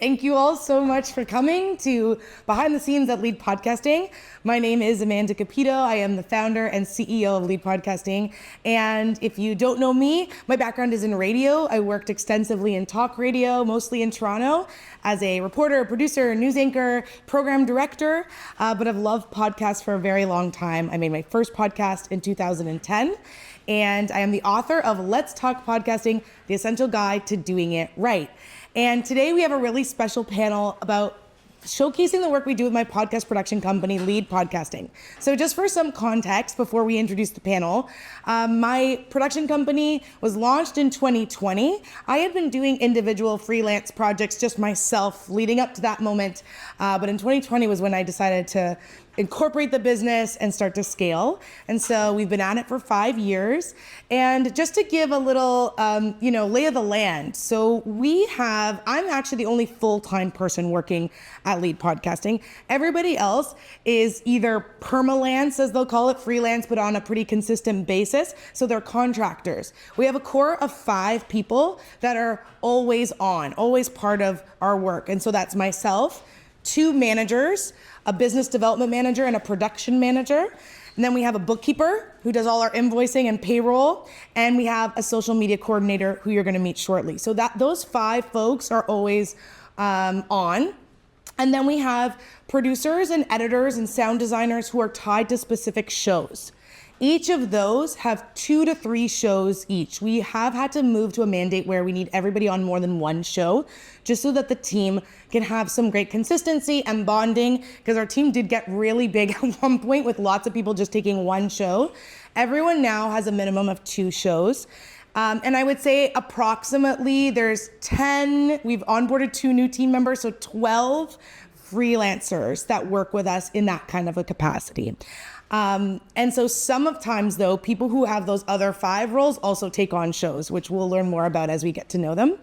Thank you all so much for coming to Behind the Scenes at Lead Podcasting. My name is Amanda Capito. I am the founder and CEO of Lead Podcasting. And if you don't know me, my background is in radio. I worked extensively in talk radio, mostly in Toronto, as a reporter, producer, news anchor, program director, but I've loved podcasts for a very long time. I made my first podcast in 2010, and I am the author of Let's Talk Podcasting, the essential guide to doing it right. And today we have a really special panel about showcasing the work we do with my podcast production company, Lead Podcasting. So just for some context, before we introduce the panel, my production company was launched in 2020. I had been doing individual freelance projects just myself leading up to that moment. But in 2020 was when I decided to incorporate the business and start to scale. And so we've been at it for 5 years. And just to give a little, lay of the land. So I'm actually the only full-time person working at Lead Podcasting. Everybody else is either permalance, as they'll call it, freelance, but on a pretty consistent basis. So they're contractors. We have a core of 5 people that are always on, always part of our work. And so that's myself, 2 managers, a business development manager and a production manager. And then we have a bookkeeper who does all our invoicing and payroll. And we have a social media coordinator who you're going to meet shortly. So those 5 folks are always on. And then we have producers and editors and sound designers who are tied to specific shows. Each of those have 2 to 3 shows each. We have had to move to a mandate where we need everybody on more than 1 show, just so that the team can have some great consistency and bonding, because our team did get really big at one point with lots of people just taking 1 show. Everyone now has a minimum of 2 shows. And I would say approximately we've onboarded 2 new team members, so 12 freelancers that work with us in that kind of a capacity. And so sometimes though, people who have those other 5 roles also take on shows, which we'll learn more about as we get to know them.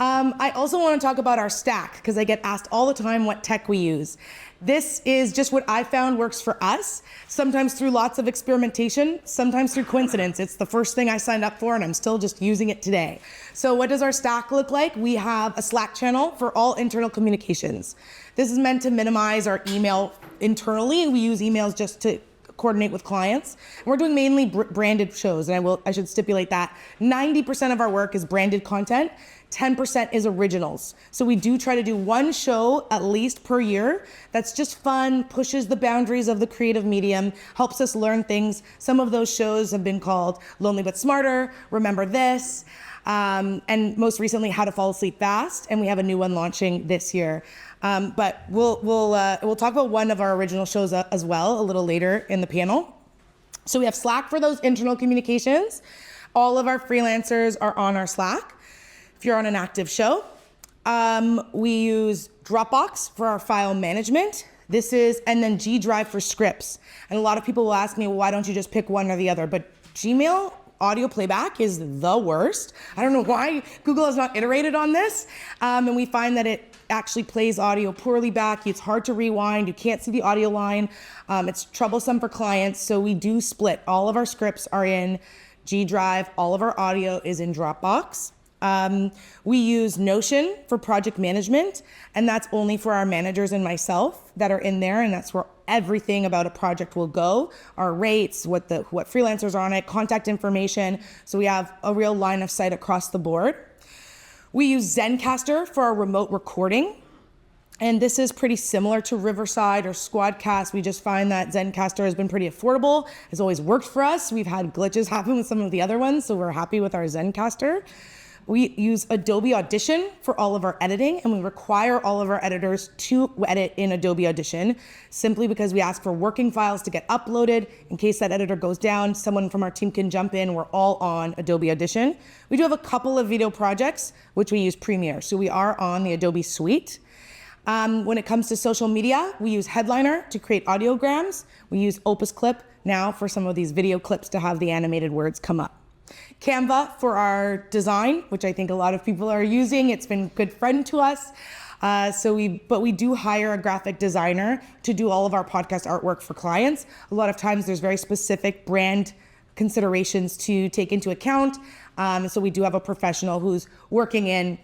I also want to talk about our stack, because I get asked all the time what tech we use. This is just what I found works for us, sometimes through lots of experimentation, sometimes through coincidence. It's the first thing I signed up for and I'm still just using it today. So what does our stack look like? We have a Slack channel for all internal communications. This is meant to minimize our email internally. We use emails just to coordinate with clients. And we're doing mainly branded shows, and I should stipulate that 90% of our work is branded content, 10% is originals. So we do try to do 1 show at least per year that's just fun, pushes the boundaries of the creative medium, helps us learn things. Some of those shows have been called Lonely But Smarter, Remember This, and most recently How to Fall Asleep Fast, and we have a new one launching this year. But we'll talk about one of our original shows as well a little later in the panel. So we have Slack for those internal communications. All of our freelancers are on our Slack if you're on an active show. We use Dropbox for our file management. And then G Drive for scripts. And a lot of people will ask me, well, why don't you just pick one or the other? But Gmail audio playback is the worst. I don't know why Google has not iterated on this. And we find that it actually plays audio poorly back. It's hard to rewind. You can't see the audio line. It's troublesome for clients. So we do split. All of our scripts are in G Drive. All of our audio is in Dropbox. We use Notion for project management, and that's only for our managers and myself that are in there, and that's where everything about a project will go. Our rates, what freelancers are on it, contact information. So we have a real line of sight across the board. We use Zencastr for our remote recording. And this is pretty similar to Riverside or Squadcast. We just find that Zencastr has been pretty affordable, has always worked for us. We've had glitches happen with some of the other ones, so we're happy with our Zencastr. We use Adobe Audition for all of our editing, and we require all of our editors to edit in Adobe Audition, simply because we ask for working files to get uploaded. In case that editor goes down, someone from our team can jump in. We're all on Adobe Audition. We do have a couple of video projects, which we use Premiere. So we are on the Adobe Suite. When it comes to social media, we use Headliner to create audiograms. We use Opus Clip now for some of these video clips to have the animated words come up. Canva for our design, which I think a lot of people are using. It's been a good friend to us. But we do hire a graphic designer to do all of our podcast artwork for clients. A lot of times there's very specific brand considerations to take into account. So we do have a professional who's working in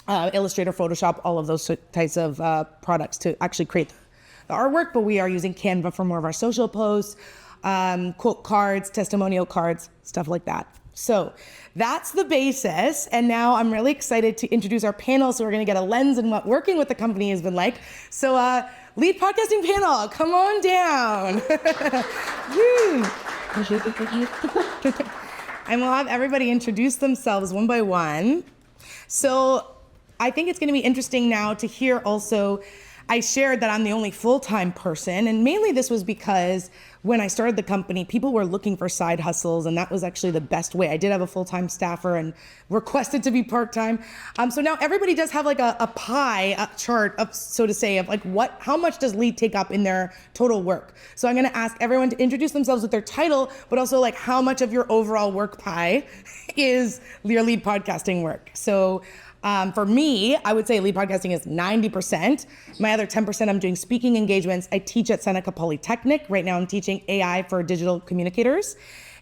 Illustrator, Photoshop, all of those types of products to actually create the artwork, but we are using Canva for more of our social posts, quote cards, testimonial cards, stuff like that. So that's the basis. And now I'm really excited to introduce our panel. So we're going to get a lens in what working with the company has been like. So lead podcasting panel, come on down. And we'll have everybody introduce themselves one by one. So I think it's going to be interesting now to hear also, I shared that I'm the only full-time person, and mainly this was because when I started the company, people were looking for side hustles, and that was actually the best way. I did have a full-time staffer and requested to be part-time. So now everybody does have like a pie chart, of, so to say, of like how much does lead take up in their total work. So I'm gonna ask everyone to introduce themselves with their title, but also like how much of your overall work pie is your lead podcasting work. So for me, I would say lead podcasting is 90%. My other 10%, I'm doing speaking engagements. I teach at Seneca Polytechnic. Right now I'm teaching AI for digital communicators.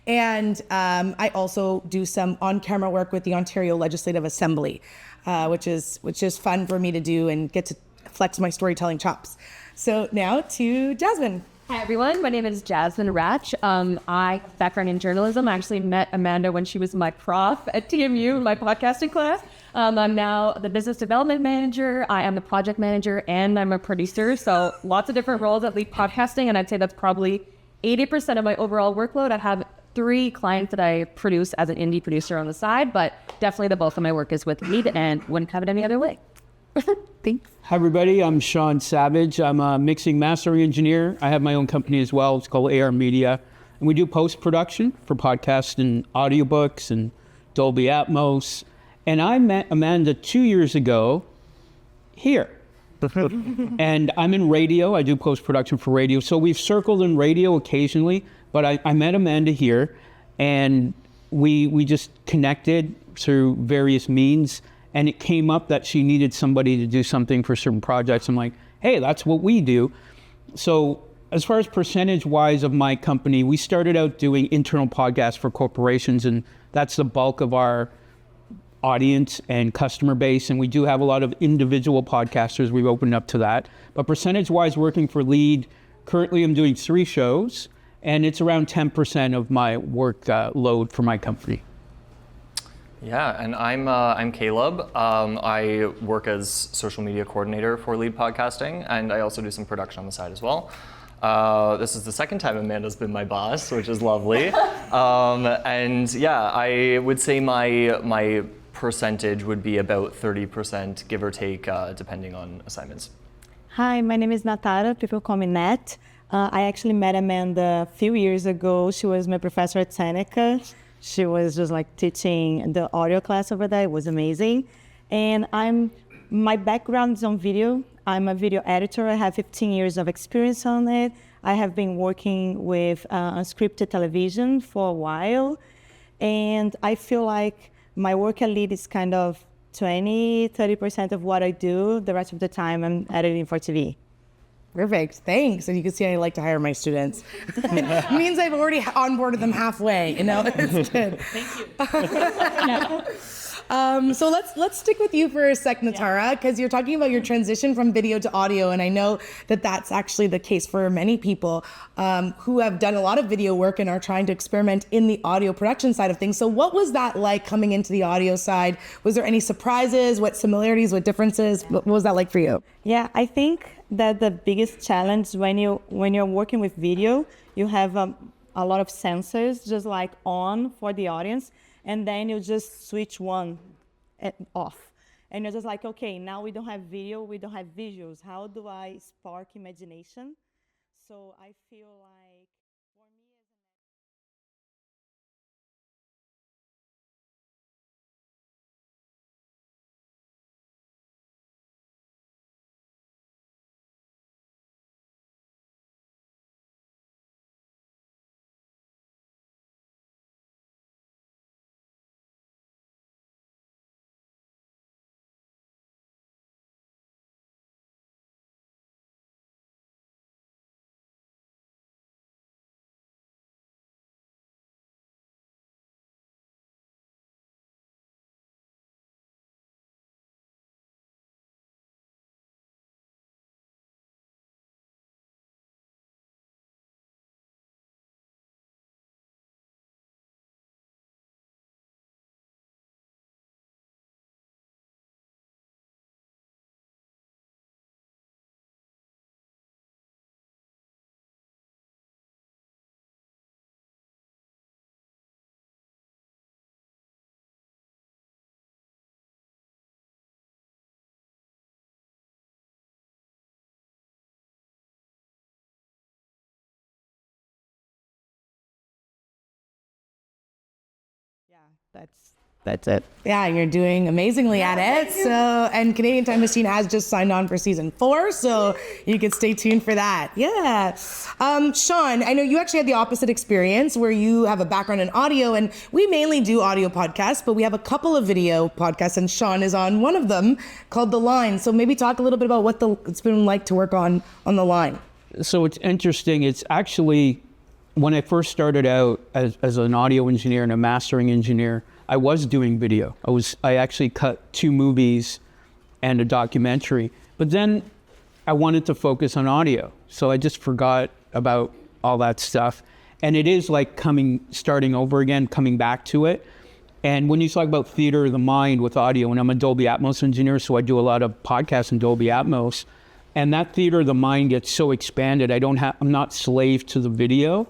And I also do some on-camera work with the Ontario Legislative Assembly, which is fun for me to do and get to flex my storytelling chops. So now to Jasmine. Hi everyone, my name is Jasmine Ratch. I have background in journalism. I actually met Amanda when she was my prof at TMU, my podcasting class. I'm now the business development manager. I am the project manager and I'm a producer. So lots of different roles at Lead Podcasting. And I'd say that's probably 80% of my overall workload. I have 3 clients that I produce as an indie producer on the side, but definitely the bulk of my work is with Lead and wouldn't have it any other way. Thanks. Hi everybody, I'm Sean Savage. I'm a mixing mastering engineer. I have my own company as well. It's called AR Media. And we do post-production for podcasts and audiobooks and Dolby Atmos. And I met Amanda 2 years ago here. And I'm in radio. I do post-production for radio. So we've circled in radio occasionally, but I met Amanda here and we just connected through various means. And it came up that she needed somebody to do something for certain projects. I'm like, hey, that's what we do. So as far as percentage-wise of my company, we started out doing internal podcasts for corporations, and that's the bulk of our audience and customer base. And we do have a lot of individual podcasters. We've opened up to that. But percentage-wise, working for Lead, currently I'm doing 3 shows, and it's around 10% of my work load for my company. Yeah, and I'm Caleb. I work as social media coordinator for Lead Podcasting, and I also do some production on the side as well. This is the second time Amanda's been my boss, which is lovely. And yeah, I would say my percentage would be about 30%, give or take, depending on assignments. Hi, my name is Natara. People call me Nat. I actually met Amanda a few years ago. She was my professor at Seneca. She was just like teaching the audio class over there. It was amazing. And my background is on video. I'm a video editor. I have 15 years of experience on it. I have been working with unscripted television for a while. And I feel like my work at Lead is kind of 30% of what I do. The rest of the time I'm editing for TV. Perfect, thanks. And you can see I like to hire my students. It means I've already onboarded them halfway, you know, it's good. Thank you. So let's stick with you for a sec, Natara, because you're talking about your transition from video to audio, and I know that that's actually the case for many people who have done a lot of video work and are trying to experiment in the audio production side of things. So what was that like coming into the audio side? Was there any surprises? What similarities? What differences? What was that like for you? Yeah, I think that the biggest challenge when you're working with video, you have a lot of sensors just like on for the audience, and then you just switch one off. And you're just like, okay, now we don't have video, we don't have visuals. How do I spark imagination? So I feel like that's it. Yeah, you're doing amazingly at it. So, and Canadian Time Machine has just signed on for season 4, so you can stay tuned for that. Yeah. Sean, I know you actually had the opposite experience where you have a background in audio, and we mainly do audio podcasts, but we have a couple of video podcasts, and Sean is on one of them called The Line. So maybe talk a little bit about what it's been like to work on The Line. So it's interesting. It's actually, when I first started out as an audio engineer and a mastering engineer, I was doing video. I actually cut 2 movies and a documentary, but then I wanted to focus on audio. So I just forgot about all that stuff. And it is like starting over again, coming back to it. And when you talk about theater of the mind with audio, and I'm a Dolby Atmos engineer, so I do a lot of podcasts in Dolby Atmos, and that theater of the mind gets so expanded, I'm not slave to the video.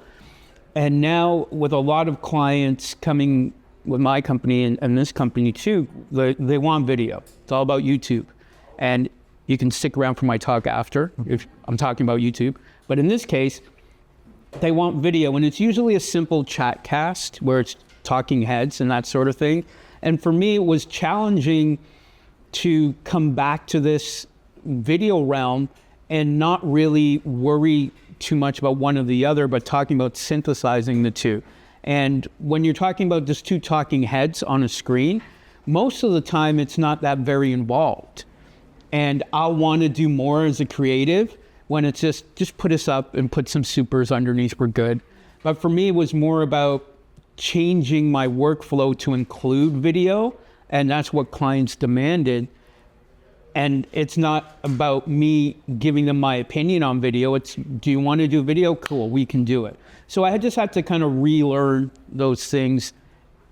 And now with a lot of clients coming with my company and this company too, they want video. It's all about YouTube. And you can stick around for my talk after if I'm talking about YouTube. But in this case, they want video, and it's usually a simple chat cast where it's talking heads and that sort of thing. And for me, it was challenging to come back to this video realm and not really worry too much about one or the other, but talking about synthesizing the two. And when you're talking about just 2 talking heads on a screen, most of the time it's not that very involved. And I'll want to do more as a creative when it's just put us up and put some supers underneath, we're good. But for me, it was more about changing my workflow to include video, and that's what clients demanded. And it's not about me giving them my opinion on video. It's, do you want to do video? Cool, we can do it. So I just had to kind of relearn those things.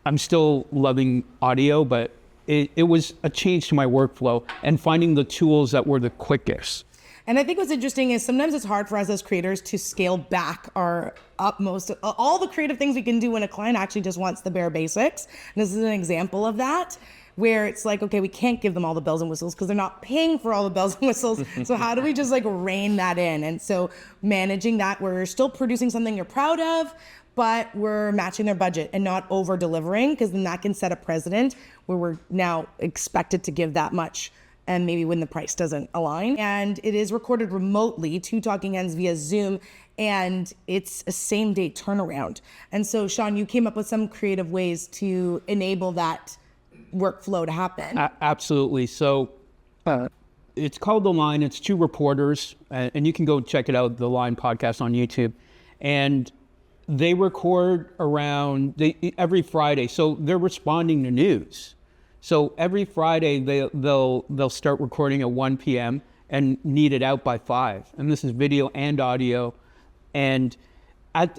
I'm still loving audio, but it was a change to my workflow and finding the tools that were the quickest. And I think what's interesting is sometimes it's hard for us as creators to scale back our utmost, all the creative things we can do when a client actually just wants the bare basics. And this is an example of that, where it's like, okay, we can't give them all the bells and whistles because they're not paying for all the bells and whistles. So how do we just like rein that in? And so managing that, we're still producing something you're proud of, but we're matching their budget and not over delivering, because then that can set a precedent where we're now expected to give that much, and maybe when the price doesn't align. And it is recorded remotely, 2 talking heads via Zoom, and it's a same day turnaround. And so Sean, you came up with some creative ways to enable that workflow to happen. Absolutely. So it's called The Line. It's 2 reporters, and you can go check it out, The Line podcast on YouTube. And they record every Friday. So they're responding to news. So every Friday they'll start recording at 1 p.m. and need it out by 5. And this is video and audio. And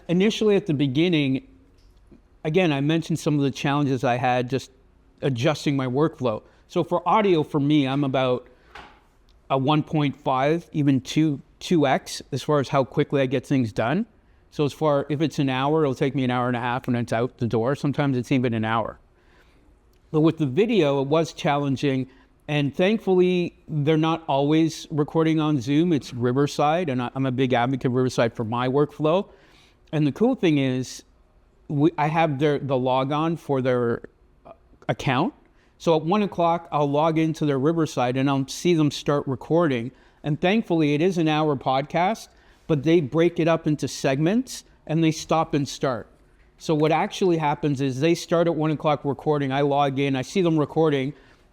initially at the beginning, again, I mentioned some of the challenges I had just adjusting my workflow. So for audio, for me, I'm about a 1.5, even 2x as far as how quickly I get things done. So if it's an hour, it'll take me an hour and a half when it's out the door. Sometimes it's even an hour. But with the video, it was challenging. And thankfully, they're not always recording on Zoom. It's Riverside, and I'm a big advocate of Riverside for my workflow. And the cool thing is, I have the logon for their account. So at 1 o'clock, I'll log into their Riverside and I'll see them start recording. And thankfully, it is an hour podcast, but they break it up into segments and they stop and start. So what actually happens is they start at 1 o'clock recording, I log in, I see them recording,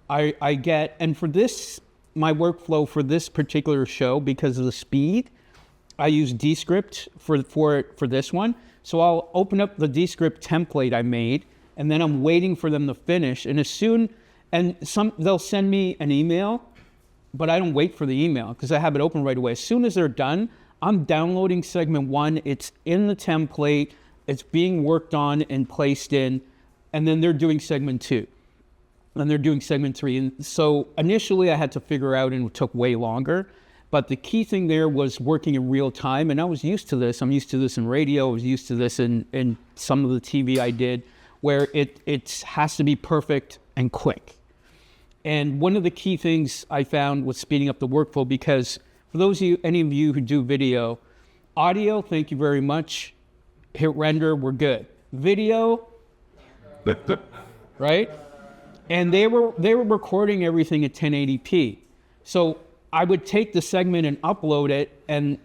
and for this, my workflow for this particular show, because of the speed, I use Descript for this one. So I'll open up the Descript template I made, and then I'm waiting for them to finish. And they'll send me an email, but I don't wait for the email because I have it open right away. As soon as they're done, I'm downloading segment 1. It's in the template. It's being worked on and placed in, and then they're doing segment 2. And they're doing segment 3. And so initially I had to figure out, and it took way longer, but the key thing there was working in real time. And I was used to this. I'm used to this in radio. I was used to this in some of the TV I did, where it has to be perfect and quick. And one of the key things I found was speeding up the workflow, because for any of you who do video, audio, thank you very much. Hit render, we're good. Video, right? And they were recording everything at 1080p. So I would take the segment and upload it, and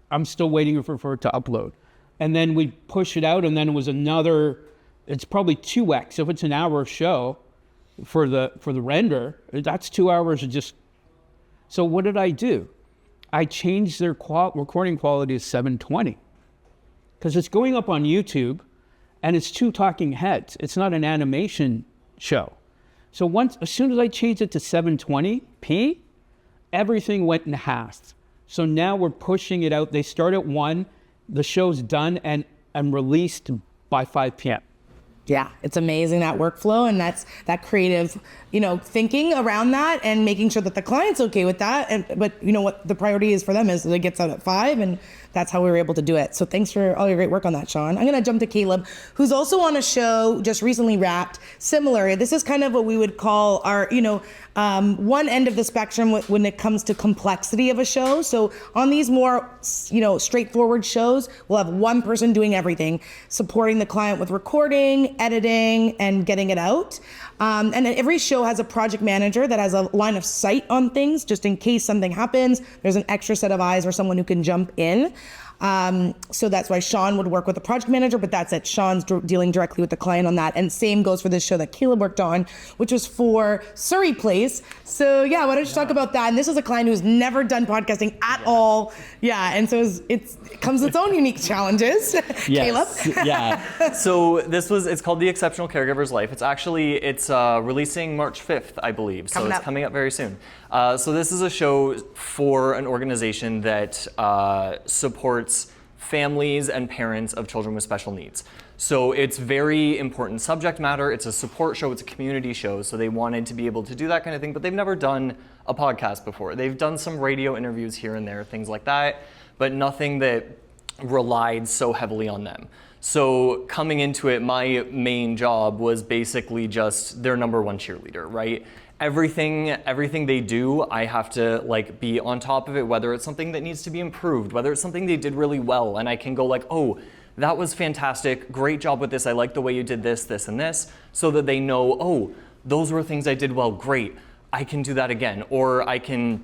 I'm still waiting for it to upload. And then we'd push it out, and then it was another, it's probably 2x. If it's an hour show for the render, that's 2 hours of just. So what did I do? I changed their recording quality to 720, because it's going up on YouTube, and it's 2 talking heads. It's not an animation show. So as soon as I changed it to 720p, everything went in half. So now we're pushing it out. They start at 1, the show's done and released by 5 p.m. Yeah, it's amazing, that workflow, and that's that creative, thinking around that and making sure that the client's okay with that. But what the priority is for them is that it gets out at 5, and that's how we were able to do it. So thanks for all your great work on that, Sean. I'm gonna jump to Caleb, who's also on a show just recently wrapped. Similar, this is kind of what we would call our, one end of the spectrum when it comes to complexity of a show. So on these more, straightforward shows, we'll have one person doing everything, supporting the client with recording, editing, and getting it out. And every show has a project manager that has a line of sight on things, just in case something happens. There's an extra set of eyes or someone who can jump in. So that's why Sean would work with the project manager, but that's it. Sean's dealing directly with the client on that. And same goes for this show that Caleb worked on, which was for Surrey Place. So yeah, why don't you talk about that? And this is a client who's never done podcasting at all. Yeah, and so it comes with its own unique challenges. Caleb? Yeah. So it's called The Exceptional Caregiver's Life. It's releasing March 5th, I believe. So it's coming up very soon. So this is a show for an organization that supports families and parents of children with special needs. So it's very important subject matter. It's a support show. It's a community show. So they wanted to be able to do that kind of thing, but they've never done a podcast before. They've done some radio interviews here and there, things like that, but nothing that relied so heavily on them. So coming into it, my main job was basically just their number one cheerleader, right? Everything they do, I have to be on top of it, whether it's something that needs to be improved, whether it's something they did really well, and I can go oh, that was fantastic, great job with this, I like the way you did this, this, and this, so that they know, oh, those were things I did well, great, I can do that again, or I can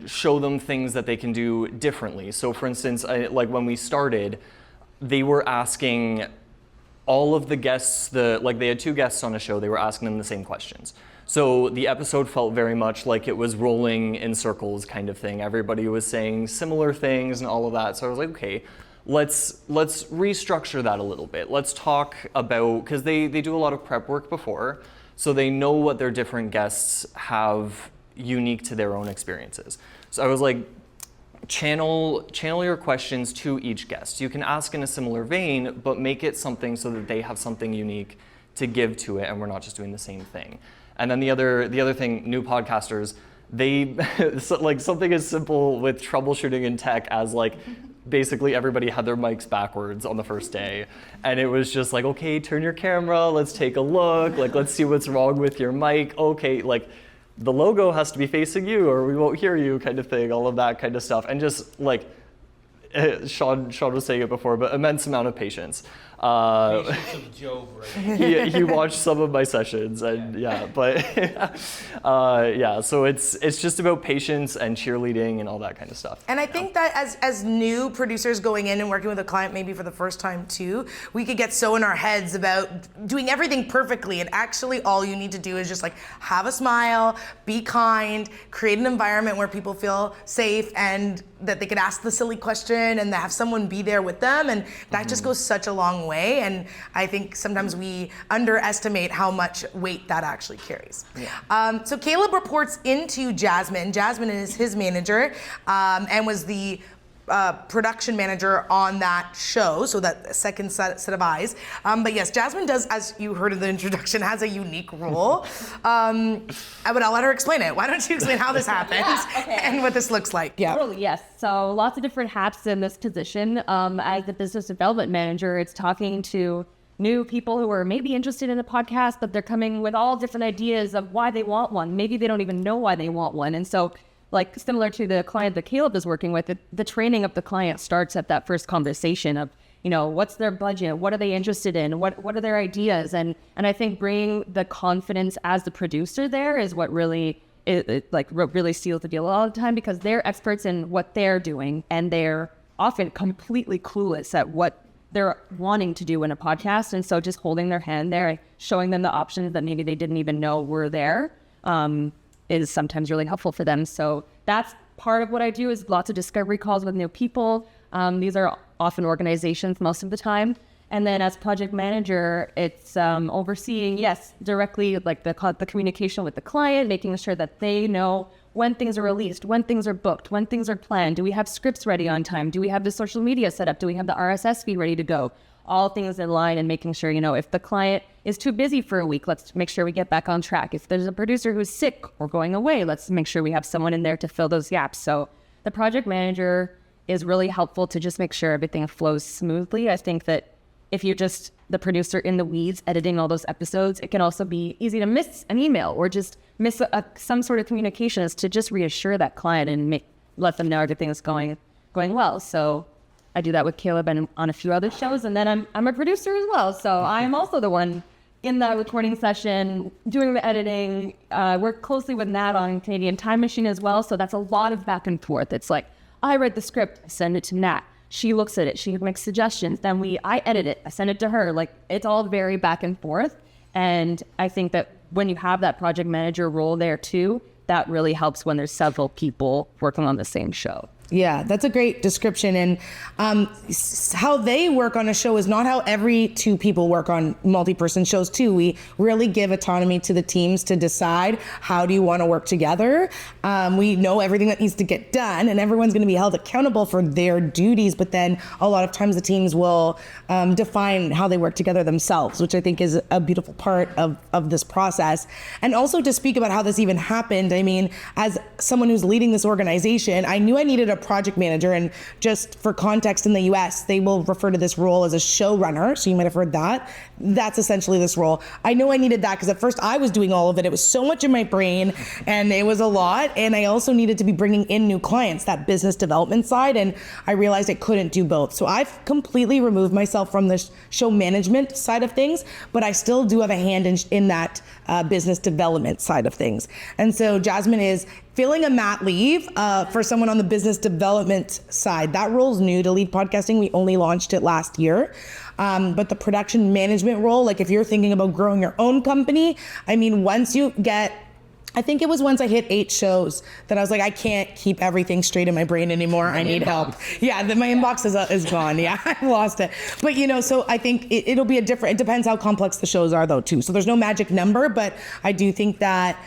show them things that they can do differently. So for instance, when we started, they were asking all of the guests, they had 2 guests on a show, they were asking them the same questions. So the episode felt very much like it was rolling in circles kind of thing. Everybody was saying similar things and all of that. So I was like, okay, let's restructure that a little bit. Let's talk about, because they do a lot of prep work before, so they know what their different guests have unique to their own experiences. So I was like, channel your questions to each guest. You can ask in a similar vein, but make it something so that they have something unique to give to it, and we're not just doing the same thing. And then the other thing, new podcasters, they something as simple with troubleshooting in tech as basically everybody had their mics backwards on the first day, and it was just okay, turn your camera, let's take a look, let's see what's wrong with your mic. Okay, the logo has to be facing you or we won't hear you kind of thing, all of that kind of stuff. And just Sean was saying it before, but immense amount of patience. Patience of Job, right? he watched some of my sessions, and so it's just about patience and cheerleading and all that kind of stuff. And I think that as new producers going in and working with a client maybe for the first time too, we could get so in our heads about doing everything perfectly, and actually all you need to do is just have a smile, be kind, create an environment where people feel safe and that they could ask the silly question and have someone be there with them, and that just goes such a long way. And I think sometimes we underestimate how much weight that actually carries. Yeah. So Caleb reports into Jasmine. Jasmine is his manager, and was the production manager on that show, so that second set of eyes. But yes, Jasmine does, as you heard in the introduction, has a unique role. I'll let her explain it. Why don't you explain how this happens and what this looks like? Yeah. Totally, yes. So lots of different hats in this position. As the business development manager, it's talking to new people who are maybe interested in a podcast, but they're coming with all different ideas of why they want one. Maybe they don't even know why they want one. And so similar to the client that Caleb is working with, the training of the client starts at that first conversation of, what's their budget? What are they interested in? What are their ideas? And I think bringing the confidence as the producer there is what really really seals the deal all the time, because they're experts in what they're doing, and they're often completely clueless at what they're wanting to do in a podcast. And so just holding their hand there, showing them the options that maybe they didn't even know were there, is sometimes really helpful for them. So that's part of what I do, is lots of discovery calls with new people. These are often organizations most of the time. And then as project manager, it's overseeing, yes, directly like the communication with the client, making sure that they know when things are released, when things are booked, when things are planned. Do we have scripts ready on time? Do we have the social media set up? Do we have the RSS feed ready to go? All things in line, and making sure, if the client is too busy for a week, let's make sure we get back on track. If there's a producer who's sick or going away, let's make sure we have someone in there to fill those gaps. So the project manager is really helpful to just make sure everything flows smoothly. I think that if you're just the producer in the weeds editing all those episodes, it can also be easy to miss an email or just miss some sort of communication, is to just reassure that client and let them know everything is going well. So I do that with Caleb and on a few other shows. And then I'm a producer as well. So I'm also the one in the recording session, doing the editing. Work closely with Nat on Canadian Time Machine as well. So that's a lot of back and forth. It's like, I read the script, I send it to Nat. She looks at it, she makes suggestions, then I edit it, I send it to her. Like, it's all very back and forth. And I think that when you have that project manager role there too, that really helps when there's several people working on the same show. Yeah, that's a great description. And how they work on a show is not how every two people work on multi-person shows too. We really give autonomy to the teams to decide, how do you want to work together? We know everything that needs to get done, and everyone's going to be held accountable for their duties. But then a lot of times the teams will define how they work together themselves, which I think is a beautiful part of this process. And also to speak about how this even happened, I mean, as someone who's leading this organization, I knew I needed a project manager. And just for context, in the US, they will refer to this role as a showrunner. So you might have heard that. That's essentially this role. I know I needed that because at first I was doing all of it. It was so much in my brain and it was a lot. And I also needed to be bringing in new clients, that business development side. And I realized I couldn't do both. So I've completely removed myself from the show management side of things, but I still do have a hand in that business development side of things. And so Jasmine is filling a mat leave for someone on the business development side. That role's new to Lead Podcasting. We only launched it last year. But the production management role, like if you're thinking about growing your own company, I mean, once you get, I think it was once I hit 8 shows that I was like, I can't keep everything straight in my brain anymore. I need help. Yeah, my inbox is gone. Yeah, I lost it. But so I think it'll be it depends how complex the shows are though too. So there's no magic number, but I do think that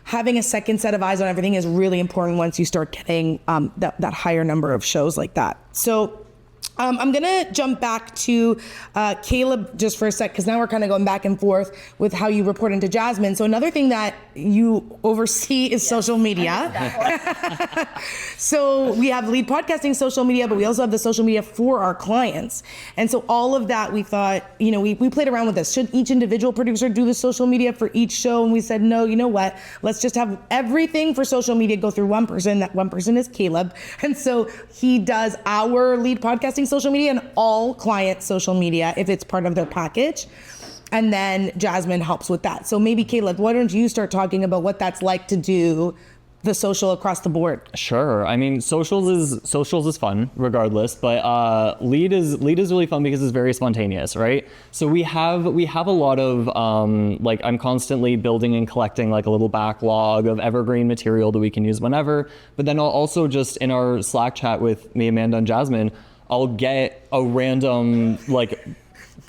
having a second set of eyes on everything is really important once you start getting that higher number of shows like that. So I'm going to jump back to Caleb just for a sec, because now we're kind of going back and forth with how you report into Jasmine. So another thing that you oversee is social media. So we have Lead Podcasting social media, but we also have the social media for our clients. And so all of that, we thought, we played around with this. Should each individual producer do the social media for each show? And we said, no, you know what? Let's just have everything for social media go through one person. That one person is Caleb. And so he does our Lead Podcasting social media and all client social media if it's part of their package. And then Jasmine helps with that. So maybe Caleb, why don't you start talking about what that's like to do the social across the board? Sure. I mean, socials is fun regardless, but lead is really fun because it's very spontaneous, right? So we have a lot of I'm constantly building and collecting like a little backlog of evergreen material that we can use whenever. But then I'll also just in our Slack chat with me, Amanda, and Jasmine, I'll get a random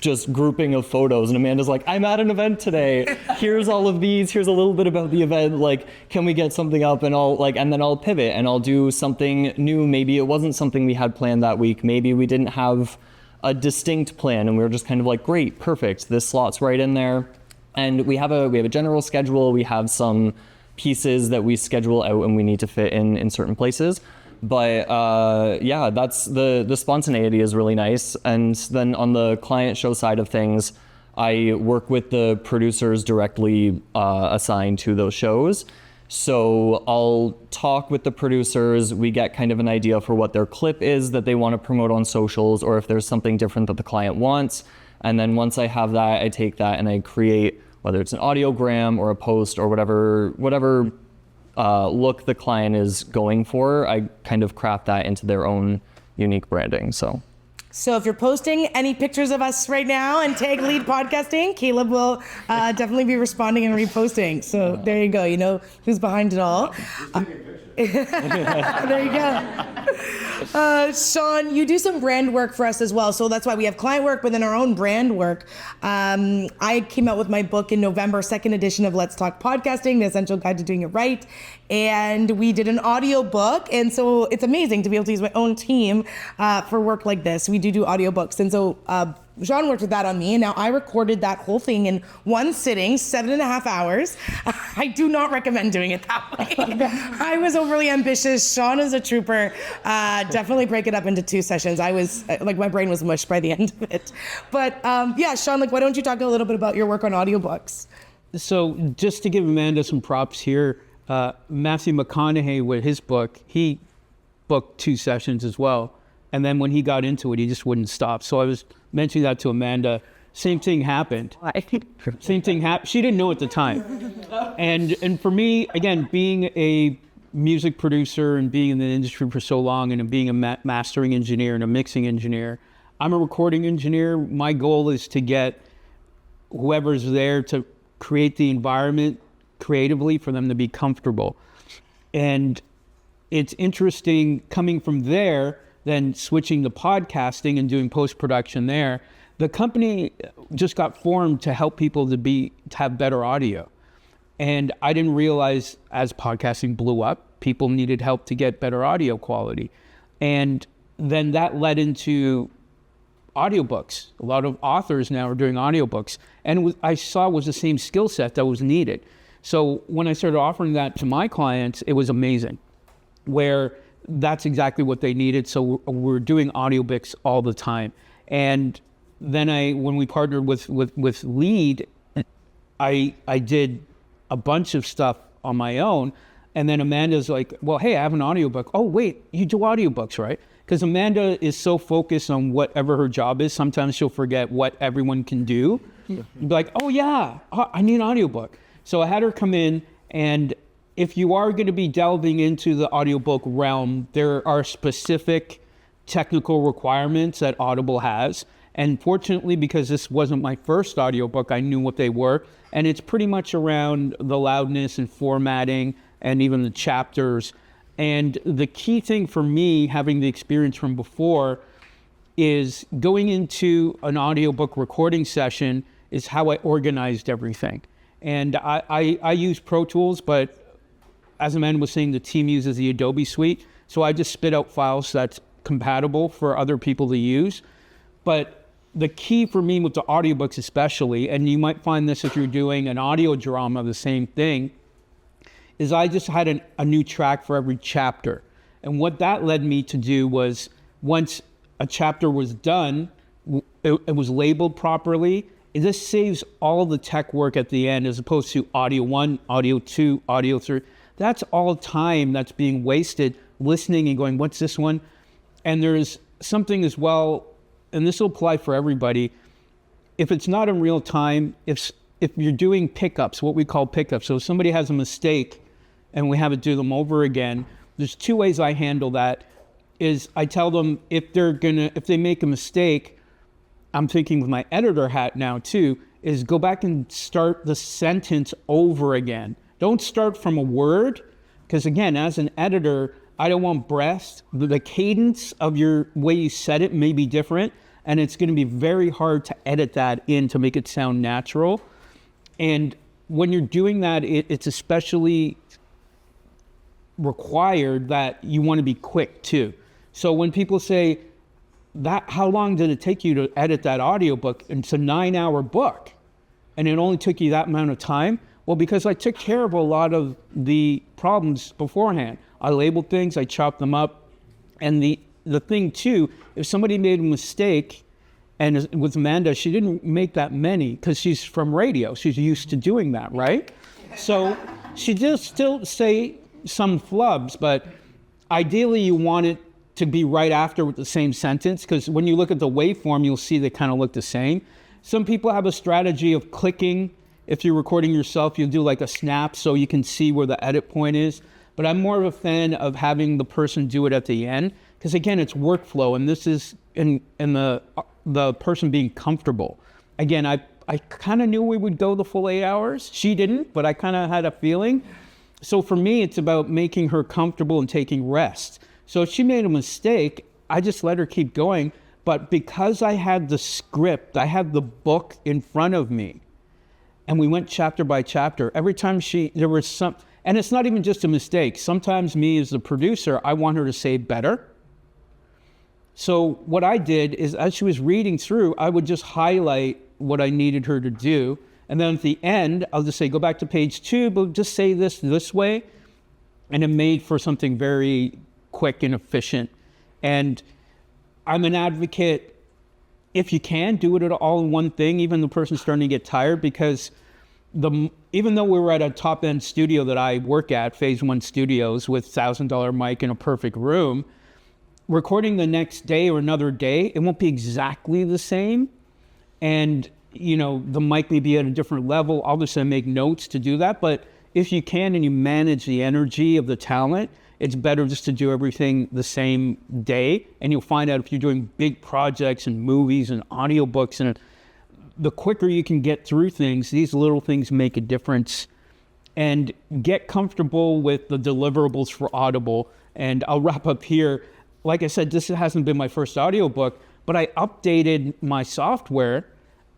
just grouping of photos, and Amanda's like, I'm at an event today. Here's all of these. Here's a little bit about the event. Can we get something up? And and then I'll pivot and I'll do something new. Maybe it wasn't something we had planned that week. Maybe we didn't have a distinct plan, and we were just kind of like, great, perfect. This slot's right in there. And we have a general schedule. We have some pieces that we schedule out and we need to fit in certain places. But that's the spontaneity is really nice. And then on the client show side of things, I work with the producers directly assigned to those shows. So I'll talk with the producers. We get kind of an idea for what their clip is that they want to promote on socials, or if there's something different that the client wants. And then once I have that, I take that and I create, whether it's an audiogram or a post or whatever look the client is going for, I kind of craft that into their own unique branding. So if you're posting any pictures of us right now and tag Lead Podcasting, Caleb will definitely be responding and reposting. So there you go. You know who's behind it all. There you go. Sean, you do some brand work for us as well. So that's why we have client work, but then our own brand work. I came out with my book in November, second edition of Let's Talk Podcasting, The Essential Guide to Doing It Right. And we did an audio book. And so it's amazing to be able to use my own team for work like this. We do audiobooks. And so Sean worked with that on me, and now I recorded that whole thing in one sitting, 7.5 hours. I do not recommend doing it that way. I was overly ambitious. Sean is a trooper. Definitely break it up into 2 sessions. I was, my brain was mush by the end of it. But yeah, Sean, why don't you talk a little bit about your work on audiobooks? So just to give Amanda some props here, Matthew McConaughey with his book, he booked 2 sessions as well. And then when he got into it, he just wouldn't stop. So I was mentioning that to Amanda. Same thing happened. Same thing happened. She didn't know at the time. And for me, again, being a music producer and being in the industry for so long, and being a mastering engineer and a mixing engineer, I'm a recording engineer. My goal is to get whoever's there to create the environment creatively for them to be comfortable. And it's interesting coming from there, then switching to podcasting and doing post-production there. The company just got formed to help people to have better audio. And I didn't realize as podcasting blew up, people needed help to get better audio quality. And then that led into audiobooks. A lot of authors now are doing audiobooks. And I saw was the same skill set that was needed. So when I started offering that to my clients, it was amazing, where that's exactly what they needed. So we're doing audiobooks all the time. And then when we partnered with Lead, I did a bunch of stuff on my own. And then Amanda's like, well, hey, I have an audiobook. Oh, wait, you do audiobooks, right? Because Amanda is so focused on whatever her job is, sometimes she'll forget what everyone can do. Be like, oh yeah, I need an audiobook. So I had her come in, and if you are going to be delving into the audiobook realm, there are specific technical requirements that Audible has. And fortunately, because this wasn't my first audiobook, I knew what they were. And it's pretty much around the loudness and formatting and even the chapters. And the key thing for me, having the experience from before, is going into an audiobook recording session is how I organized everything. And I use Pro Tools, but as Amanda was saying, the team uses the Adobe suite. So I just spit out files that's compatible for other people to use. But the key for me with the audiobooks especially, and you might find this if you're doing an audio drama, the same thing, is I just had a new track for every chapter. And what that led me to do was, once a chapter was done, it was labeled properly. This saves all the tech work at the end, as opposed to audio 1, audio 2, audio 3. That's all time that's being wasted listening and going, what's this one? And there's something as well, and this will apply for everybody. If it's not in real time, if you're doing pickups, what we call pickups, so if somebody has a mistake and we have to do them over again, there's 2 ways I handle that. Is I tell them if they make a mistake, I'm thinking with my editor hat now too, is go back and start the sentence over again. Don't start from a word, because again, as an editor, I don't want breath. The cadence of your way you said it may be different, and it's going to be very hard to edit that in to make it sound natural. And when you're doing that, it's especially required that you want to be quick too. So when people say, how long did it take you to edit that audiobook? It's a 9-hour book, and it only took you that amount of time. Well, because I took care of a lot of the problems beforehand. I labeled things, I chopped them up. And the thing too, if somebody made a mistake, and with Amanda, she didn't make that many because she's from radio. She's used to doing that, right? So she does still say some flubs, but ideally you want it to be right after with the same sentence, because when you look at the waveform, you'll see they kind of look the same. Some people have a strategy of clicking. If you're recording yourself, you'll do like a snap so you can see where the edit point is. But I'm more of a fan of having the person do it at the end, because again, it's workflow, and this is in the person being comfortable. Again, I kind of knew we would go the full 8 hours. She didn't, but I kind of had a feeling. So for me, it's about making her comfortable and taking rest. So if she made a mistake, I just let her keep going. But because I had the script, I had the book in front of me, and we went chapter by chapter. Every time there was some, and it's not even just a mistake. Sometimes me as the producer, I want her to say better. So what I did is, as she was reading through, I would just highlight what I needed her to do. And then at the end, I'll just say, go back to page 2, but just say this way. And it made for something very quick and efficient. And I'm an advocate, if you can, do it all in one thing, even the person's starting to get tired, because even though we were at a top-end studio that I work at, Phase 1 Studios, with $1,000 mic in a perfect room, recording the next day or another day, it won't be exactly the same. And, the mic may be at a different level. Obviously, I make notes to do that. But if you can and you manage the energy of the talent, it's better just to do everything the same day. And you'll find out if you're doing big projects and movies and audiobooks, and the quicker you can get through things, these little things make a difference. And get comfortable with the deliverables for Audible. And I'll wrap up here. Like I said, this hasn't been my first audiobook, but I updated my software,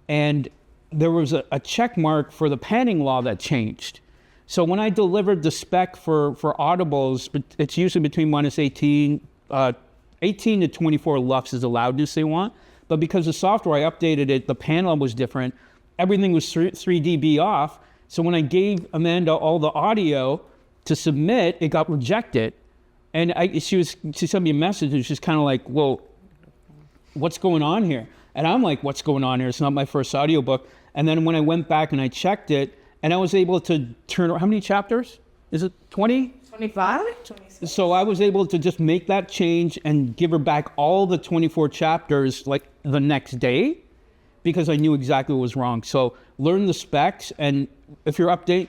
and there was a check mark for the panning law that changed. So when I delivered the spec for Audibles, it's usually between -18 to 24 LUFS is the loudness they want. But because the software, I updated it, the pan law was different. Everything was 3 dB off. So when I gave Amanda all the audio to submit, it got rejected. And she sent me a message, and she's kind of like, well, what's going on here? And I'm like, what's going on here? It's not my first audiobook. And then when I went back and I checked it, and I was able to turn, how many chapters? Is it 20? 25? 26. So I was able to just make that change and give her back all the 24 chapters like the next day, because I knew exactly what was wrong. So learn the specs, and if you're that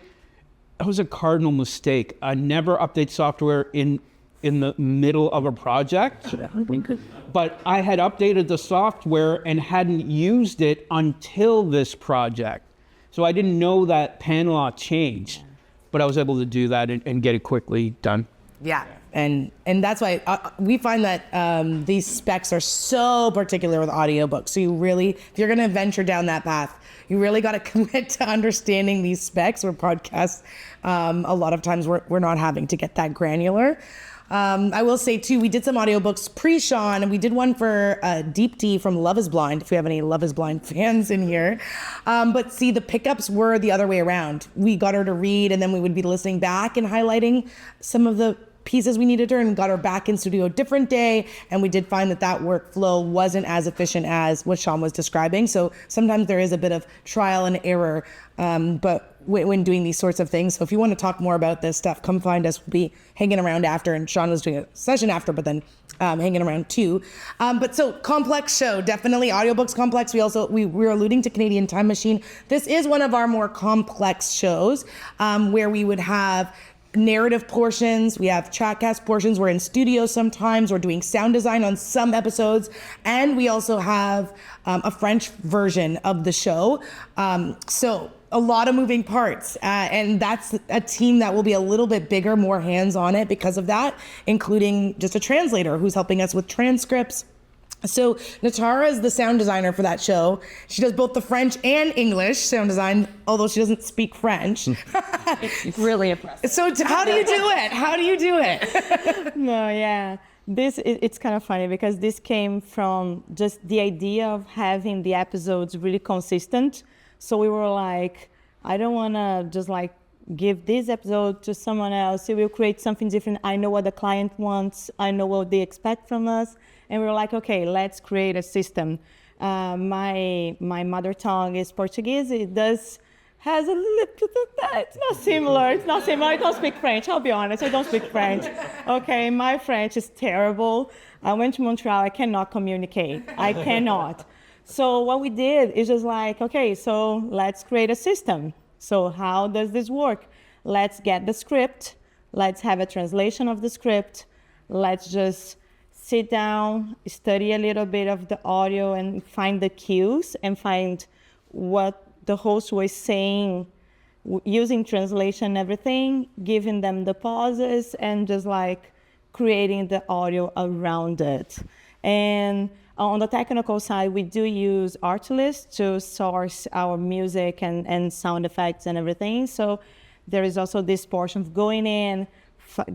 was a cardinal mistake. I never update software in the middle of a project, but I had updated the software and hadn't used it until this project. So I didn't know that pan law changed, but I was able to do that and get it quickly done. Yeah, and that's why we find that these specs are so particular with audiobooks. So if you're going to venture down that path, you really got to commit to understanding these specs. Where podcasts, a lot of times we're not having to get that granular. I will say too, we did some audiobooks pre-Sean, and we did one for Deep D from Love is Blind, if we have any Love is Blind fans in here. But see, the pickups were the other way around. We got her to read, and then we would be listening back and highlighting some of the pieces we needed her, and got her back in studio a different day. And we did find that workflow wasn't as efficient as what Sean was describing. So sometimes there is a bit of trial and error, but when doing these sorts of things. So if you want to talk more about this stuff, come find us. We'll be hanging around after, and Sean was doing a session after, but then hanging around too. But so complex show, definitely audiobooks complex. We were alluding to Canadian Time Machine. This is one of our more complex shows, where we would have narrative portions, we have chatcast portions, we're in studio sometimes, we're doing sound design on some episodes, and we also have a French version of the show. So a lot of moving parts, and that's a team that will be a little bit bigger, more hands on it because of that, including just a translator who's helping us with transcripts. So Natara is the sound designer for that show. She does both the French and English sound design, although she doesn't speak French. It's really impressive. So how do you do it? How do you do it? No, yeah. It's kind of funny because this came from just the idea of having the episodes really consistent. So we were like, I don't want to just like give this episode to someone else. We'll create something different. I know what the client wants. I know what they expect from us. And we were like, okay, let's create a system. My mother tongue is Portuguese. It does has a little bit of that. It's not similar. It's not similar. I don't speak French. I'll be honest. I don't speak French. Okay, my French is terrible. I went to Montreal. I cannot communicate. I cannot. So what we did is just like, okay, so let's create a system. So how does this work? Let's get the script. Let's have a translation of the script. Let's just sit down, study a little bit of the audio and find the cues and find what the host was saying using translation and everything, giving them the pauses and just like creating the audio around it. And on the technical side, we do use Artlist to source our music and sound effects and everything. So there is also this portion of going in,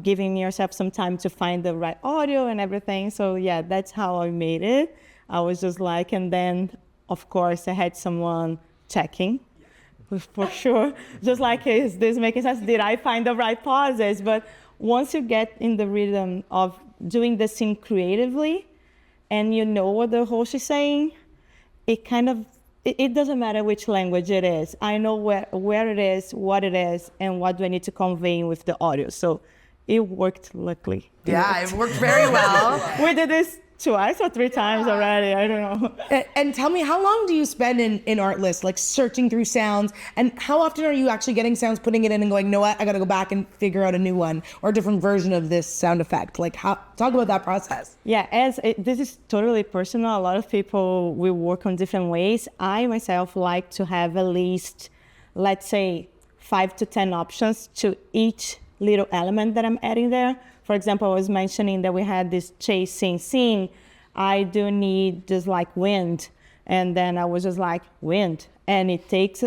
giving yourself some time to find the right audio and everything. So yeah, that's how I made it. I was just like, and then of course I had someone checking for sure. Just like, is this making sense? Did I find the right pauses? But once you get in the rhythm of doing the scene creatively and you know what the host is saying, it doesn't matter which language it is. I know where it is, and what do I need to convey with the audio. So it worked, luckily. It worked very well. We did this twice or three times already. I don't know. And tell me, how long do you spend in Artlist, like searching through sounds? And how often are you actually getting sounds, putting it in and going, no, what? I got to go back and figure out a new one or a different version of this sound effect? Like, talk about that process. Yeah, this is totally personal. A lot of people will work on different ways. I myself like to have at least, let's say, 5 to 10 options to each little element that I'm adding there. For example, I was mentioning that we had this chasing scene. I do need just like wind. And then I was just like, wind. And it takes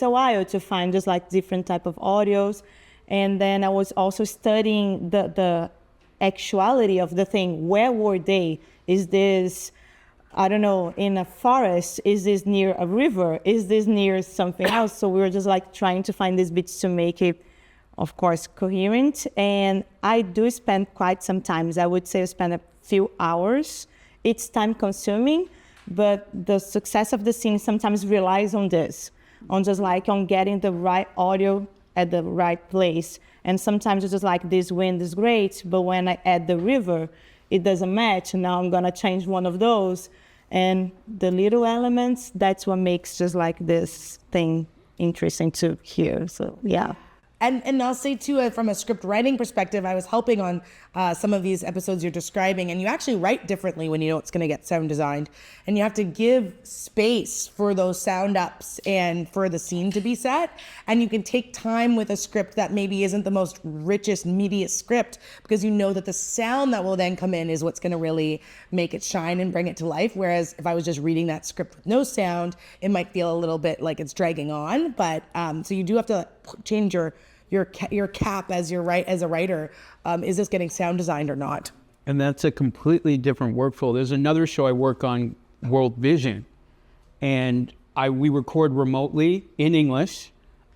a while to find just like different type of audios. And then I was also studying the actuality of the thing. Where were they? Is this, I don't know, in a forest? Is this near a river? Is this near something else? So we were just like trying to find these bits to make it, of course, coherent. And I do spend quite some time. I would say I spend a few hours. It's time consuming, but the success of the scene sometimes relies on this, on just like on getting the right audio at the right place. And sometimes it's just like, this wind is great, but when I add the river, it doesn't match. Now I'm gonna change one of those. And the little elements, that's what makes just like this thing interesting to hear. So yeah. And I'll say too, from a script writing perspective, I was helping on some of these episodes you're describing, and you actually write differently when you know it's going to get sound designed, and you have to give space for those sound ups and for the scene to be set, and you can take time with a script that maybe isn't the most richest, meatiest script, because you know that the sound that will then come in is what's going to really make it shine and bring it to life. Whereas if I was just reading that script with no sound, it might feel a little bit like it's dragging on. But so you do have to change your cap as a writer. Is this getting sound designed or not? And that's a completely different workflow. There's another show I work on, World Vision, and we record remotely in English.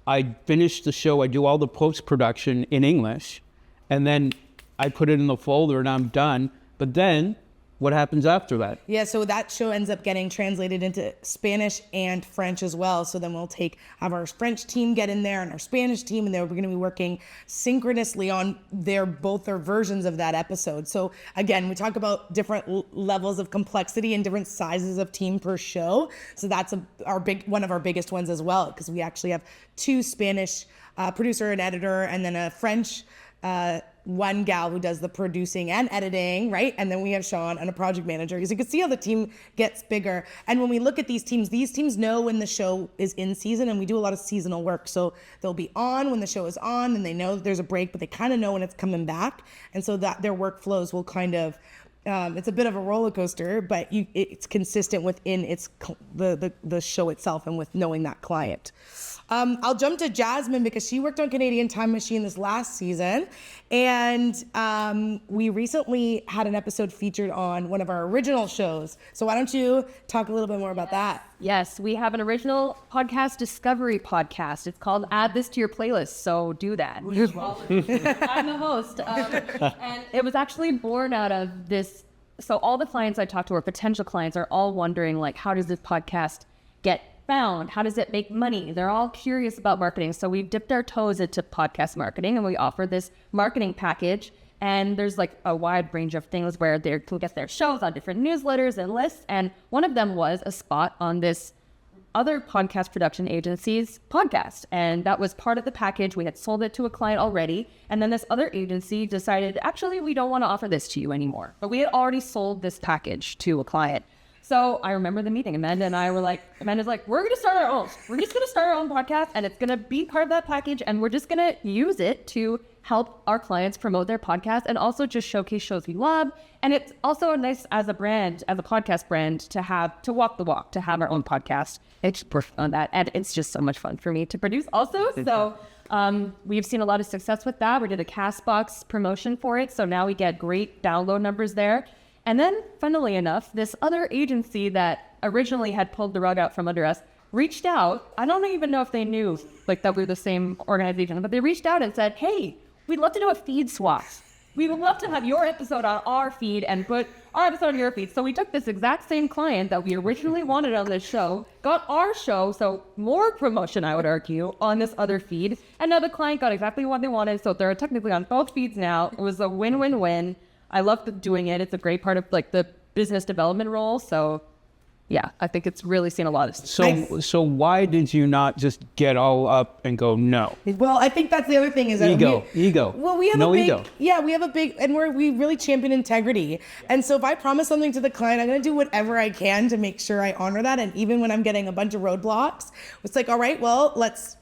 I finish the show, I do all the post-production in English, and then I put it in the folder and I'm done. But then what happens after that? Yeah, so that show ends up getting translated into Spanish and French as well. So then we'll have our French team get in there and our Spanish team, and we're going to be working synchronously on both their versions of that episode. So again, we talk about different levels of complexity and different sizes of team per show. So that's one of our biggest ones as well, because we actually have 2 Spanish producer and editor, and then a French one gal who does the producing and editing, right? And then we have Sean and a project manager. Because you can see how the team gets bigger. And when we look at these teams know when the show is in season, and we do a lot of seasonal work. So they'll be on when the show is on, and they know that there's a break, but they kind of know when it's coming back. And so that their workflows will kind of, it's a bit of a roller coaster, but it's consistent within the show itself and with knowing that client. I'll jump to Jasmine because she worked on Canadian Time Machine this last season, and we recently had an episode featured on one of our original shows. So why don't you talk a little bit more about that? Yes, we have an original podcast, Discovery Podcast. It's called Add This to Your Playlist, so do that. I'm the host. And it was actually born out of this. So all the clients I talked to, or potential clients, are all wondering, like, how does this podcast get found? How does it make money? They're all curious about marketing. So we've dipped our toes into podcast marketing, and we offer this marketing package. And there's like a wide range of things where they can get their shows on different newsletters and lists. And one of them was a spot on this other podcast production agency's podcast. And that was part of the package. We had sold it to a client already. And then this other agency decided, actually, we don't want to offer this to you anymore. But we had already sold this package to a client. So I remember the meeting. Amanda and I were like, Amanda's like, we're going to start our own. We're just going to start our own podcast, and it's going to be part of that package. And we're just going to use it to help our clients promote their podcast and also just showcase shows we love. And it's also nice as a brand, as a podcast brand, to walk the walk, to have our own podcast. It's work on that. And it's just so much fun for me to produce also. So we've seen a lot of success with that. We did a Castbox promotion for it. So now we get great download numbers there. And then, funnily enough, this other agency that originally had pulled the rug out from under us reached out. I don't even know if they knew like that we were the same organization, but they reached out and said, hey, we'd love to do a feed swap. We would love to have your episode on our feed and put our episode on your feed. So we took this exact same client that we originally wanted on this show, got our show, so more promotion, I would argue, on this other feed. And now the client got exactly what they wanted. So they're technically on both feeds now. It was a win-win-win. I love doing it. It's a great part of like the business development role. So yeah, I think it's really seen a lot of So why did you not just get all up and go, no? Well, I think that's the other thing is that Ego. Well, we have no a big, ego. Yeah, we have a big, and we really champion integrity. And so if I promise something to the client, I'm going to do whatever I can to make sure I honor that. And even when I'm getting a bunch of roadblocks, it's like, all right, well, let's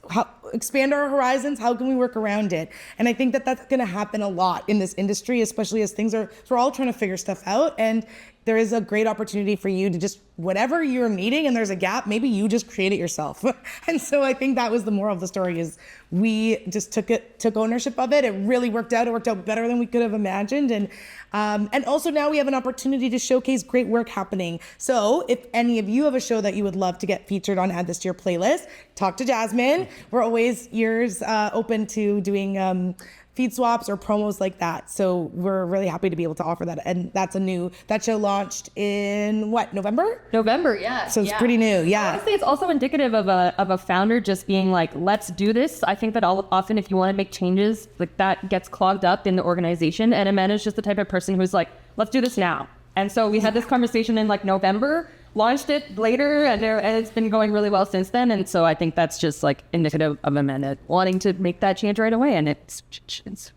expand our horizons. How can we work around it? And I think that that's going to happen a lot in this industry, especially as we're all trying to figure stuff out. And there is a great opportunity for you to just, whatever you're needing and there's a gap, maybe you just create it yourself. And so I think that was the moral of the story is we just took ownership of it. It really worked out. It worked out better than we could have imagined. And also now we have an opportunity to showcase great work happening. So if any of you have a show that you would love to get featured on, add this to your playlist, talk to Jasmine. We're always ears open to doing feed swaps or promos like that. So we're really happy to be able to offer that. And that show launched in November? November, yeah. So it's pretty new, yeah. Honestly, it's also indicative of a founder just being like, let's do this. I think that often if you want to make changes, like that gets clogged up in the organization. And Amanda's just the type of person who's like, let's do this now. And so we had this conversation in like November, launched it later, and it's been going really well since then. And so I think that's just like indicative of Amanda wanting to make that change right away. And it's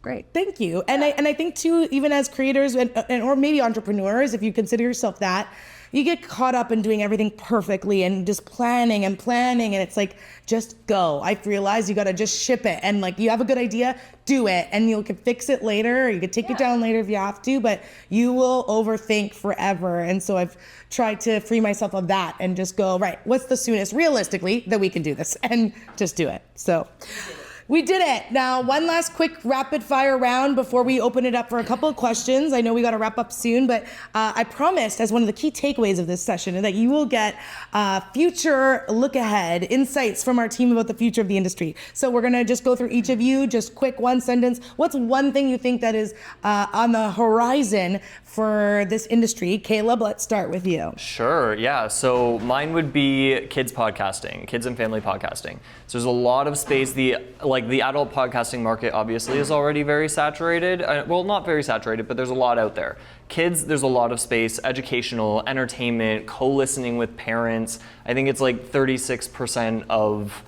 great. Thank you. And I think too, even as creators and or maybe entrepreneurs, if you consider yourself that, you get caught up in doing everything perfectly and just planning. And it's like, just go. I've realized you got to just ship it. And like, you have a good idea, do it. And you can fix it later, or you can take it down later if you have to, but you will overthink forever. And so I've tried to free myself of that and just go, right, what's the soonest realistically that we can do this, and just do it. So we did it. Now, one last quick rapid fire round before we open it up for a couple of questions. I know we got to wrap up soon, but I promised as one of the key takeaways of this session that you will get future look ahead insights from our team about the future of the industry. So we're going to just go through each of you, just quick one sentence. What's one thing you think that is on the horizon for this industry? Caleb, let's start with you. Sure, yeah. So mine would be kids podcasting, kids and family podcasting. So there's a lot of space. The adult podcasting market obviously is already very saturated. Well, not very saturated, but there's a lot out there. Kids, there's a lot of space, educational, entertainment, co-listening with parents. I think it's like 36% of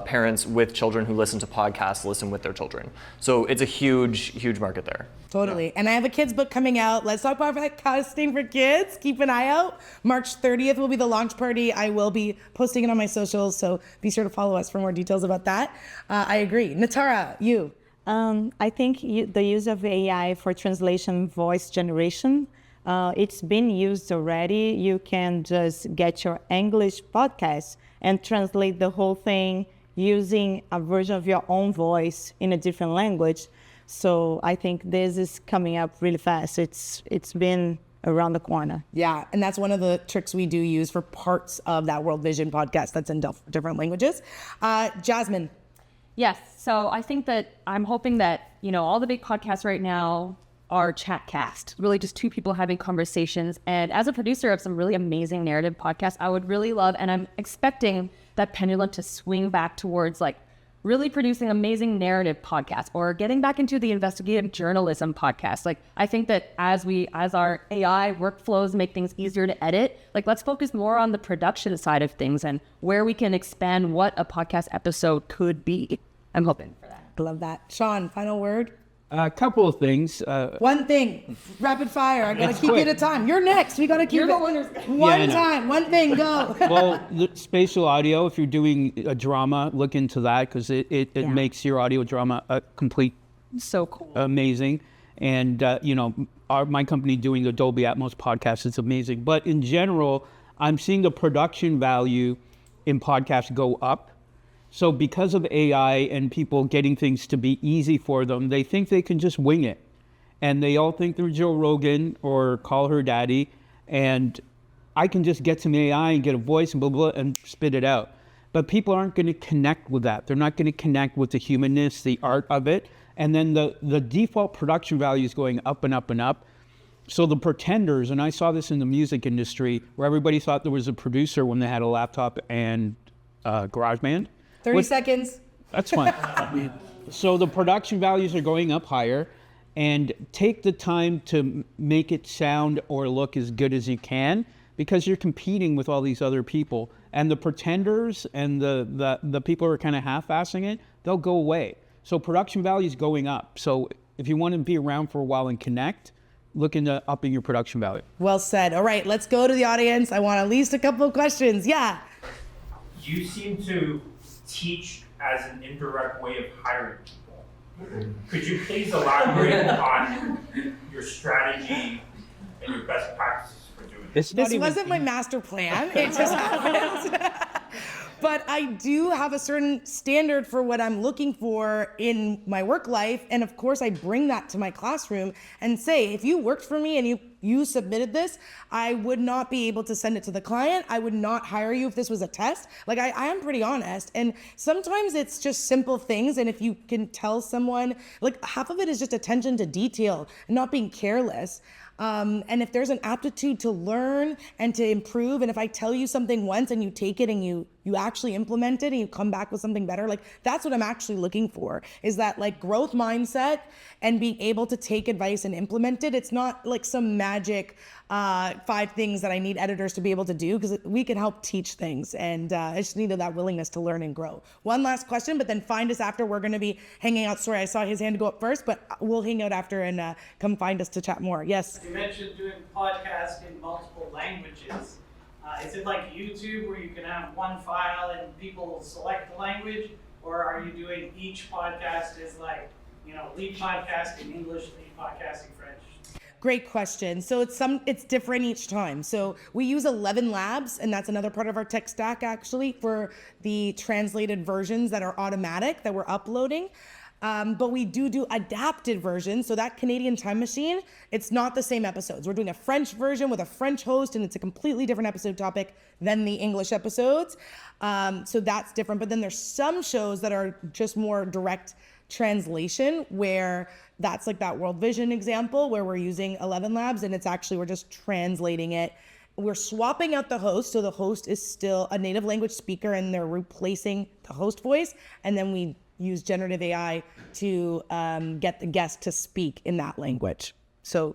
parents with children who listen to podcasts listen with their children. So it's a huge, huge market there. Totally. Yeah. And I have a kids book coming out. Let's talk about podcasting for kids. Keep an eye out. March 30th will be the launch party. I will be posting it on my socials, so be sure to follow us for more details about that. I agree. Natara, you. I think the use of AI for translation voice generation, it's been used already. You can just get your English podcast and translate the whole thing using a version of your own voice in a different language. So I think this is coming up really fast. It's been around the corner. Yeah, and that's one of the tricks we do use for parts of that World Vision podcast that's in different languages. Jasmine. Yes, so I think that I'm hoping that, all the big podcasts right now, our chat cast, really just two people having conversations. And as a producer of some really amazing narrative podcasts, I would really love, and I'm expecting that pendulum to swing back towards like really producing amazing narrative podcasts or getting back into the investigative journalism podcast. Like, I think that as our AI workflows make things easier to edit, like, let's focus more on the production side of things and where we can expand what a podcast episode could be. I'm hoping for that. Love that. Sean, final word? A couple of things. One thing, rapid fire. I gotta It's keep quick. it at a time. You're next. We gotta keep it. One I know. time, one thing, go. Well, the spatial audio, if you're doing a drama, look into that because it makes your audio drama a complete So cool. amazing. And, my company doing the Dolby Atmos podcast is amazing. But in general, I'm seeing the production value in podcasts go up. So because of AI and people getting things to be easy for them, they think they can just wing it. And they all think they're Joe Rogan or Call Her Daddy. And I can just get some AI and get a voice and blah, blah, and spit it out. But people aren't going to connect with that. They're not going to connect with the humanness, the art of it. And then the default production value is going up and up and up. So the pretenders, and I saw this in the music industry, where everybody thought there was a producer when they had a laptop and GarageBand. 30 seconds. That's fine. So the production values are going up higher, and take the time to make it sound or look as good as you can, because you're competing with all these other people. And the pretenders and the people who are kind of half-assing it, they'll go away. So production value is going up. So if you want to be around for a while and connect, look into upping your production value. Well said. All right, let's go to the audience. I want at least a couple of questions. Yeah. You seem to teach as an indirect way of hiring people. Could you please elaborate on your strategy and your best practices for doing this? This wasn't my master plan. It just happened. But I do have a certain standard for what I'm looking for in my work life. And of course, I bring that to my classroom and say, if you worked for me and you submitted this, I would not be able to send it to the client. I would not hire you if this was a test. Like, I am pretty honest. And sometimes it's just simple things. And if you can tell someone, like, half of it is just attention to detail and not being careless. And if there's an aptitude to learn and to improve, and if I tell you something once and you take it and you actually implement it and you come back with something better, like, that's what I'm actually looking for, is that, like, growth mindset and being able to take advice and implement it. It's not like some magic 5 things that I need editors to be able to do, because we can help teach things, and I just needed that willingness to learn and grow. One last question, but then find us after. We're going to be hanging out. Sorry, I saw his hand go up first, but we'll hang out after and come find us to chat more. Yes. You mentioned doing podcasts in multiple languages. Is it like YouTube where you can have one file and people select the language, or are you doing each podcast as like, lead podcast in English, lead podcast in French? Great question. So it's different each time. So we use 11 Labs, and that's another part of our tech stack actually for the translated versions that are automatic that we're uploading. But we do adapted versions. So that Canadian Time Machine, it's not the same episodes. We're doing a French version with a French host, and it's a completely different episode topic than the English episodes. So that's different. But then there's some shows that are just more direct translation, where that's like that World Vision example where we're using 11 Labs, and it's actually, we're just translating it. We're swapping out the host, so the host is still a native language speaker and they're replacing the host voice, and then we use generative AI to get the guest to speak in that language. So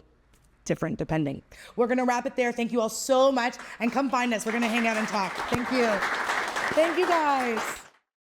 different depending. We're gonna wrap it there. Thank you all so much, and come find us. We're gonna hang out and talk. Thank you. Thank you guys.